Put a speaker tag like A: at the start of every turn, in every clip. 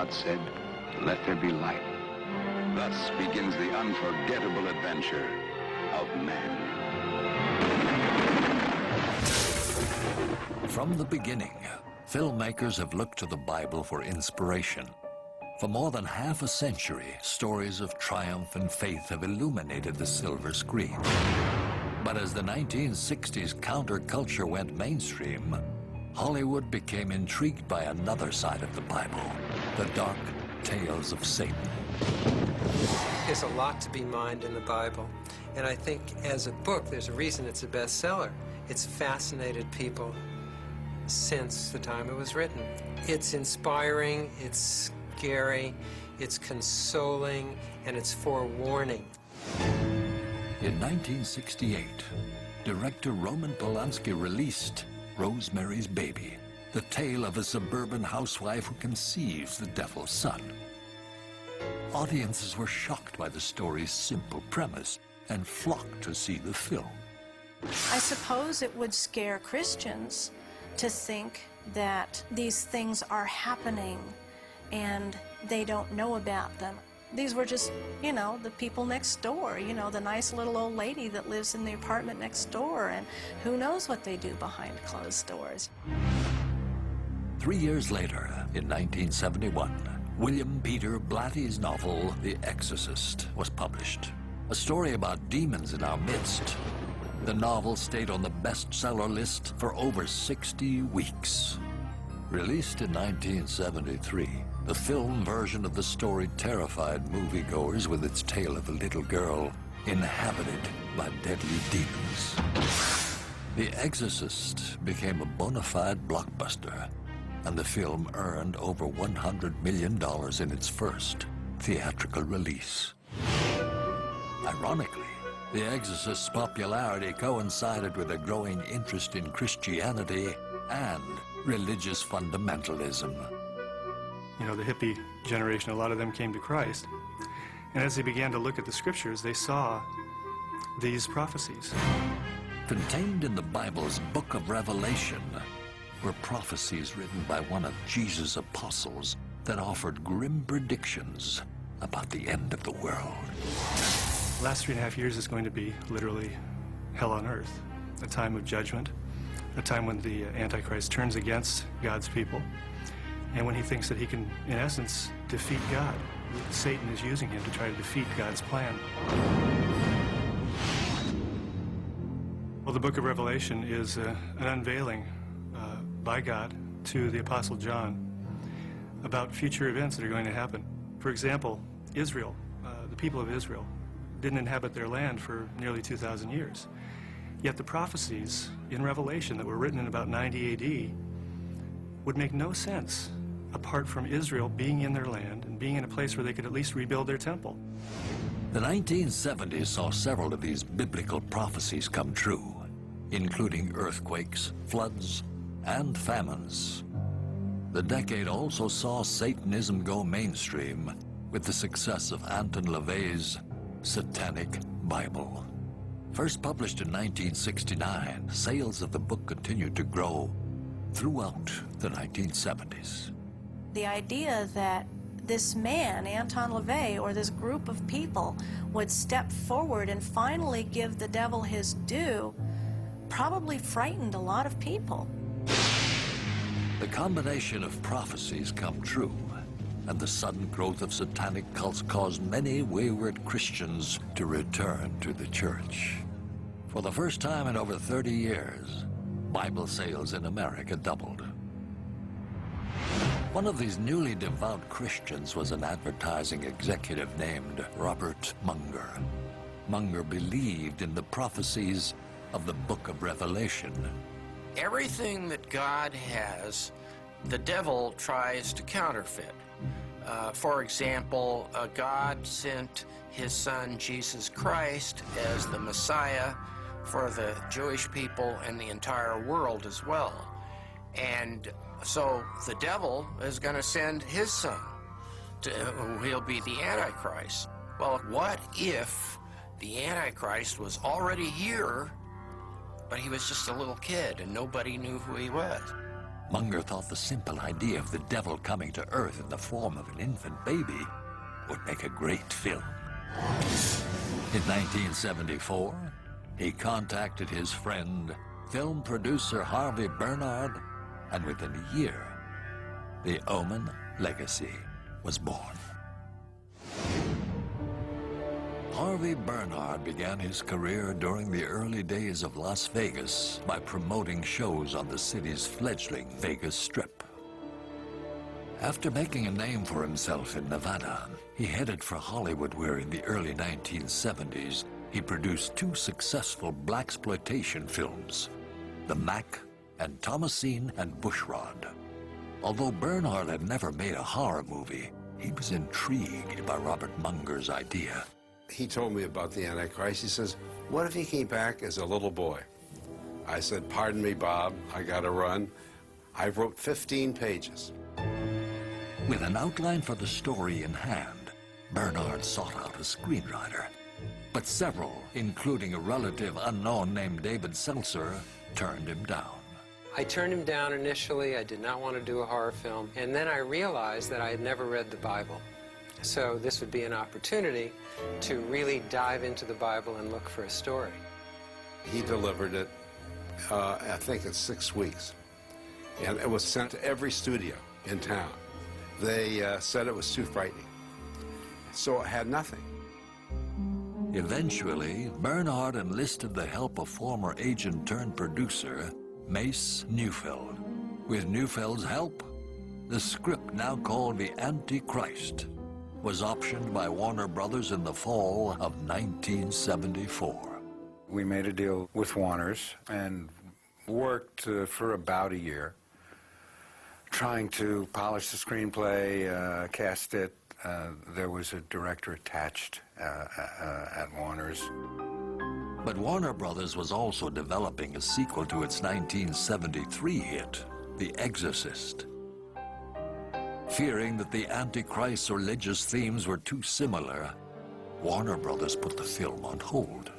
A: God said, "Let there be light." Thus begins the unforgettable adventure of man.
B: From the beginning, filmmakers have looked to the Bible for inspiration. For more than half a century, stories of triumph and faith have illuminated the silver screen. But as the 1960s counterculture went mainstream, Hollywood became intrigued by another side of the Bible, the dark tales of Satan.
C: There's a lot to be mined in the Bible, and I think as a book, there's a reason it's a bestseller. It's fascinated people since the time it was written. It's inspiring, it's scary, it's consoling, and it's forewarning.
B: In 1968, director Roman Polanski released Rosemary's Baby, the tale of a suburban housewife who conceives the devil's son. Audiences were shocked by the story's simple premise and flocked to see the film.
D: I suppose it would scare Christians to think that these things are happening and they don't know about them. These were just, you know, the people next door, you know, the nice little old lady that lives in the apartment next door, and who knows what they do behind closed doors.
B: 3 years later, in 1971, William Peter Blatty's novel, The Exorcist, was published. A story about demons in our midst. The novel stayed on the bestseller list for over 60 weeks. Released in 1973, the film version of the story terrified moviegoers with its tale of a little girl inhabited by deadly demons. The Exorcist became a bona fide blockbuster, and the film earned over $100 million in its first theatrical release. Ironically, The Exorcist's popularity coincided with a growing interest in Christianity and religious fundamentalism.
E: You know, the hippie generation, a lot of them came to Christ. And as they began to look at the scriptures, they saw these prophecies.
B: Contained in the Bible's book of Revelation were prophecies written by one of Jesus' apostles that offered grim predictions about the end of the world.
E: The last 3.5 years is going to be literally hell on earth, a time of judgment, a time when the Antichrist turns against God's people, and when he thinks that he can, in essence, defeat God. Satan is using him to try to defeat God's plan. Well, the book of Revelation is an unveiling by God to the Apostle John about future events that are going to happen. For example, Israel, the people of Israel, didn't inhabit their land for nearly 2,000 years. Yet the prophecies in Revelation that were written in about 90 AD would make no sense apart from Israel being in their land and being in a place where they could at least rebuild their temple.
B: The 1970s saw several of these biblical prophecies come true, including earthquakes, floods, and famines. The decade also saw Satanism go mainstream with the success of Anton LaVey's Satanic Bible. First published in 1969, sales of the book continued to grow throughout the 1970s.
D: The idea that this man, Anton LaVey, or this group of people would step forward and finally give the devil his due probably frightened a lot of people.
B: The combination of prophecies come true, and the sudden growth of satanic cults caused many wayward Christians to return to the church. For the first time in over 30 years, Bible sales in America doubled. One of these newly devout Christians was an advertising executive named Robert Munger. Munger believed in the prophecies of the book of Revelation.
F: Everything that God has, the devil tries to counterfeit. For example, God sent his son Jesus Christ as the Messiah for the Jewish people and the entire world as well. And so the devil is going to send his son, he'll be the Antichrist. Well, what if the Antichrist was already here, but he was just a little kid and nobody knew who he was?
B: Munger thought the simple idea of the devil coming to Earth in the form of an infant baby would make a great film. In 1974, he contacted his friend, film producer Harvey Bernhard, and within a year, the Omen Legacy was born. Harvey Bernhard began his career during the early days of Las Vegas by promoting shows on the city's fledgling Vegas Strip. After making a name for himself in Nevada, he headed for Hollywood, where in the early 1970s, he produced two successful blaxploitation films, The Mac and Thomasine and Bushrod. Although Bernhard had never made a horror movie, he was intrigued by Robert Munger's idea.
G: He told me about the Antichrist. He says, what if he came back as a little boy? I said, pardon me, Bob, I gotta run. I wrote 15 pages.
B: With an outline for the story in hand, Bernhard sought out a screenwriter. But several, including a relative unknown named David Seltzer, turned him down.
C: I turned him down initially. I did not want to do a horror film. And then I realized that I had never read the Bible. So this would be an opportunity to really dive into the Bible and look for a story.
G: He delivered it, I think in 6 weeks. And it was sent to every studio in town. They said it was too frightening. So it had nothing.
B: Eventually, Bernhard enlisted the help of former agent turned producer, Mace Neufeld. With Neufeld's help, the script, now called The Antichrist, was optioned by Warner Brothers in the fall of 1974.
H: We made a deal with Warner's and worked for about a year, trying to polish the screenplay, cast it. There was a director attached at Warner's.
B: But Warner Brothers was also developing a sequel to its 1973 hit, The Exorcist. Fearing that the Antichrist's religious themes were too similar, Warner Brothers put the film on hold.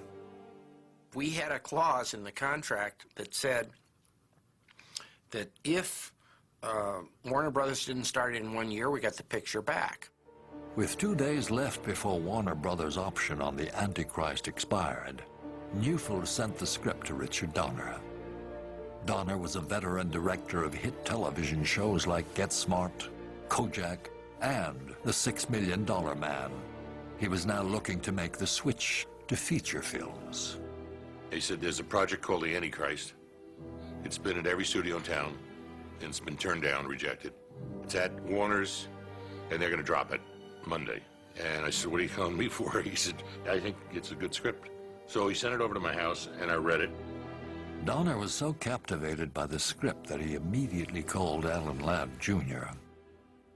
F: We had a clause in the contract that said that if Warner Brothers didn't start in 1 year, we got the picture back.
B: With 2 days left before Warner Brothers' option on The Antichrist expired, Neufeld sent the script to Richard Donner. Donner was a veteran director of hit television shows like Get Smart, Kojak, and The $6 Million Man. He was now looking to make the switch to feature films.
I: He said, there's a project called The Antichrist. It's been at every studio in town, and it's been turned down, rejected. It's at Warner's, and they're going to drop it Monday. And I said, what are you calling me for? He said, I think it's a good script. So he sent it over to my house, and I read it.
B: Donner was so captivated by the script that he immediately called Alan Ladd Jr.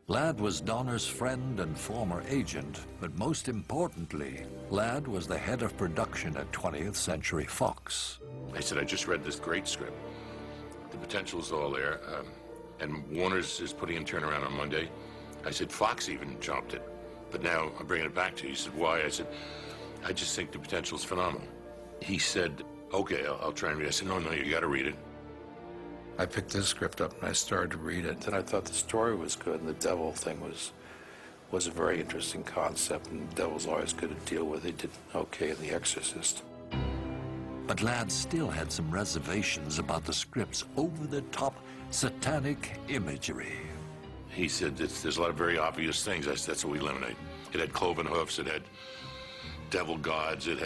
B: Ladd was Donner's friend and former agent, but most importantly, Ladd was the head of production at 20th Century Fox.
I: I said, I just read this great script. The potential's all there, and Warner's is putting in turnaround on Monday. I said, Fox even jumped it, but now I'm bringing it back to you. He said, why? I said, I just think the potential's phenomenal. He said, okay, I'll try and read it. I said, no, you gotta read it.
J: I picked this script up and I started to read it, and I thought the story was good, and the devil thing was a very interesting concept, and the devil's always good to deal with. He did okay in The Exorcist.
B: But Ladd still had some reservations about the script's over-the-top satanic imagery.
I: He said, there's a lot of very obvious things. That's what we eliminate. It had cloven hoofs, it had devil gods, it had